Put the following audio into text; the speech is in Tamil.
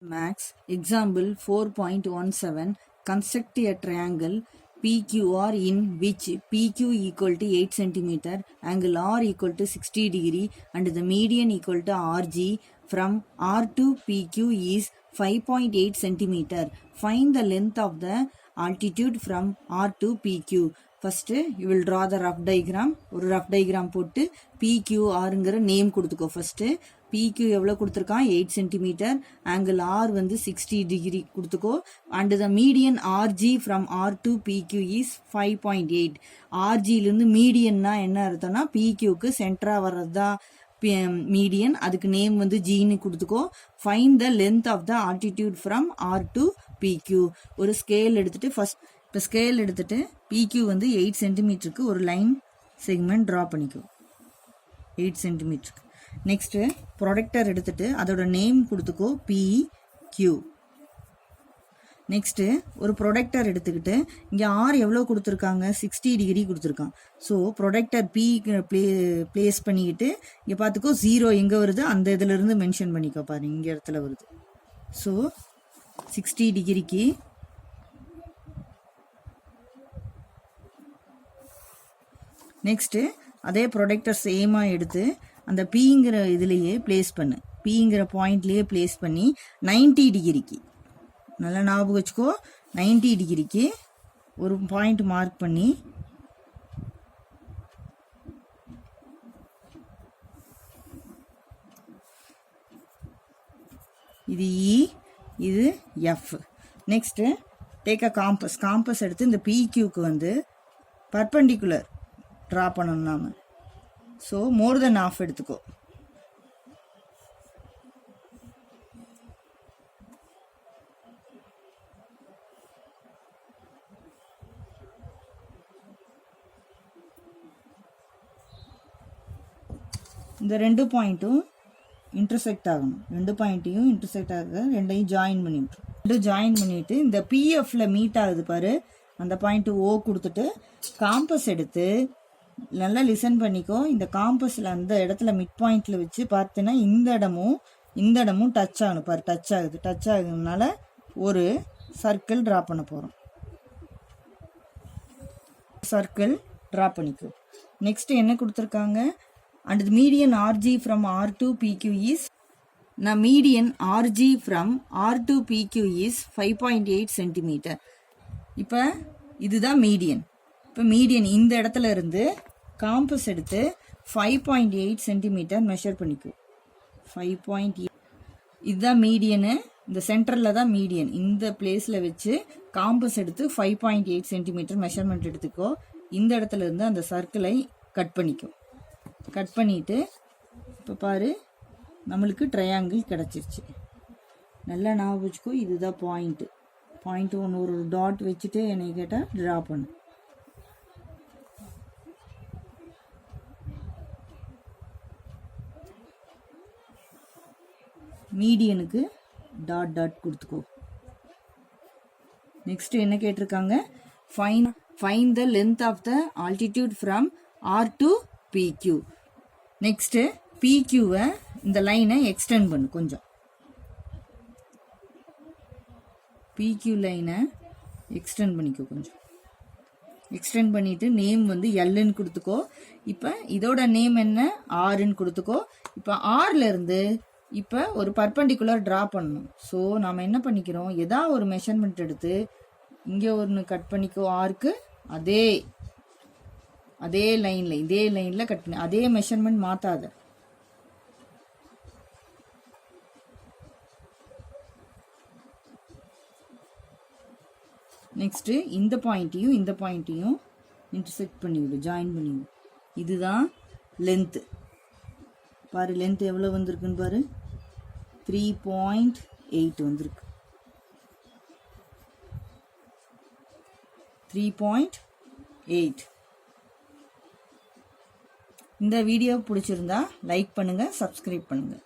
Max. Example 4.17. Construct a triangle PQR in which PQ equal to 8 cm, angle R equal to 60 degree and the median equal to RG. From R to PQ is 5.8 cm. Find the length of the altitude from R to PQ. First you will draw the rough diagram. ஒரு rough diagram போட்டு PQRங்கிற நேம் கொடுத்துக்கோ. ஃபர்ஸ்ட் PQ எவ்வளோ கொடுத்துருக்கான் 8 சென்டிமீட்டர், ஆங்கிள் R வந்து 60 டிகிரி கொடுத்துக்கோ. And the median RG from R to PQ is 5.8. RGலேருந்து மீடியன்னா என்ன அர்த்தம்னா PQக்கு சென்டராக வர்றது தான் மீடியன். அதுக்கு நேம் வந்து ஜின்னு கொடுத்துக்கோ. Find the length of the altitude from R to PQ. ஒரு ஸ்கேல் எடுத்துட்டு ஃபர்ஸ்ட் இப்போ ஸ்கேல் எடுத்துட்டு PQ வந்து 8 சென்டிமீட்டருக்கு ஒரு லைன் செக்மெண்ட் ட்ரா பண்ணிக்கோ. 8 சென்டிமீட்டருக்கு. நெக்ஸ்ட்டு ப்ரொடக்டர் எடுத்துட்டு அதோட நேம் கொடுத்துக்கோ PQ. நெக்ஸ்ட்டு ஒரு ப்ரொடக்டர் எடுத்துக்கிட்டு இங்கே R எவ்வளோ கொடுத்துருக்காங்க 60 டிகிரி கொடுத்துருக்கான். ஸோ ப்ரொடக்டர் P பிளேஸ் பண்ணிக்கிட்டு இங்கே பார்த்துக்கோ 0 எங்கே வருது அந்த இதிலிருந்து மென்ஷன் பண்ணிக்கோ. பாருங்க இங்கே இடத்துல வருது. ஸோ 60 டிகிரிக்கு நெக்ஸ்ட்டு அதே ப்ரொடக்டர் சேமாக எடுத்து அந்த Pங்கிற இதுலேயே பிளேஸ் பண்ணு. Pங்கிற பாயிண்ட்லேயே பிளேஸ் பண்ணி 90 டிகிரிக்கு நல்லா ஞாபகம் வச்சுக்கோ. 90 டிகிரிக்கு ஒரு பாயிண்ட் மார்க் பண்ணி இது E, இது F. Next take a compass எடுத்து இந்த PQக்கு வந்து பர்பண்டிகுலர் ட்ரா பண்ணணும் நாம. ஸோ மோர் தென் ஆஃப் எடுத்துக்கோ. இந்த ரெண்டு பாயிண்ட்டும் இன்டர்செக்ட் ஆகணும். ரெண்டு பாயிண்ட்டையும் இன்டர்செக்ட் ஆக ரெண்டையும் ஜாயின் பண்ணி விட்டுரும். ரெண்டும் ஜாயின் பண்ணிவிட்டு இந்த PFல மீட் ஆகுது பாரு அந்த பாயிண்ட் O கொடுத்துட்டு காம்பஸ் எடுத்து நல்லா லிசன் பண்ணிக்கோ. இந்த காம்பஸில் அந்த இடத்துல மிட் பாயிண்டில் வச்சு பார்த்தீங்கன்னா இந்த இடமும் டச் ஆகணும் பாரு. டச் ஆகுதுனால ஒரு சர்க்கிள் ட்ரா பண்ண போகிறோம். சர்க்கிள் ட்ரா பண்ணிக்கோ. நெக்ஸ்ட் என்ன கொடுத்துருக்காங்க and median RG from R to PQ is median RG from R to PQ is 5.8 centimetre. இப்போ இதுதான் மீடியன். இப்போ மீடியன் இந்த இடத்துல இருந்து காம்பஸ் எடுத்து 5.8 சென்டிமீட்டர் மெஷர் பண்ணிக்கும். 5.8 இதுதான் மீடியனு. இந்த சென்டரில் தான் மீடியன். இந்த பிளேஸில் வச்சு காம்பஸ் எடுத்து 5.8 சென்டிமீட்டர் மெஷர்மெண்ட் எடுத்துக்கோ. இந்த இடத்துல இருந்து அந்த சர்க்கிளை கட் பண்ணிக்கும். கட் பண்ணிவிட்டு இப்போ பாரு நம்மளுக்கு ட்ரையாங்கிள் கிடச்சிருச்சு. நல்லா ஞாபகம் வச்சுக்கோ. இதுதான் பாயிண்ட் ஒன்று ஒரு டாட் வச்சுட்டு என்னை கேட்டால் ட்ரா பண்ணு. மீடியனுக்கு டாட் கொடுத்துக்கோ. நெக்ஸ்ட் என்ன கேட்டிருக்காங்க find the length of the altitude from R to PQ. Next PQவை இந்த லைனை எக்ஸ்டெண்ட் பண்ணு கொஞ்சம். PQ லைனை எக்ஸ்டெண்ட் பண்ணிக்கோ கொஞ்சம். எக்ஸ்டெண்ட் பண்ணிட்டு நேம் வந்து Lன்னு கொடுத்துக்கோ. இப்போ இதோட நேம் என்ன Rன்னு கொடுத்துக்கோ. இப்போ Rல இருந்து இப்போ ஒரு பர்பண்டிகுலர் ட்ரா பண்ணணும். ஸோ நாம் என்ன பண்ணிக்கிறோம் ஏதாவது ஒரு மெஷர்மெண்ட் எடுத்து இங்கே ஒன்று கட் பண்ணிக்கோ. ஆர்க்கு அதே லைனில் கட் பண்ணி அதே மெஷர்மெண்ட் மாற்றாத. நெக்ஸ்ட்டு இந்த பாயிண்ட்டையும் இன்டர்செக்ட் பண்ணிவிடு, ஜாயின் பண்ணிவிடு. இதுதான் லென்த்து. பாரு லென்த் எவ்வளோ வந்திருக்குன்னு பாரு 3.8 வந்திருக்கு. 3.8. இந்த வீடியோ பிடிச்சிருந்தா லைக் பண்ணுங்கள், சப்ஸ்கிரைப் பண்ணுங்கள்.